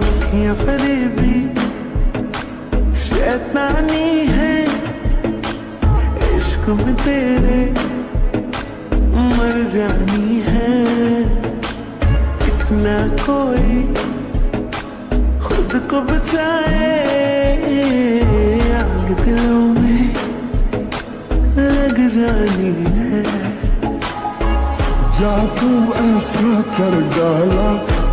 अखियां फरेबी शैतानी है, इश्क में तेरे मर जानी है। इतना कोई खुद को बचाए, आग दिलों में लग जानी है। जादू ऐसा कर डाला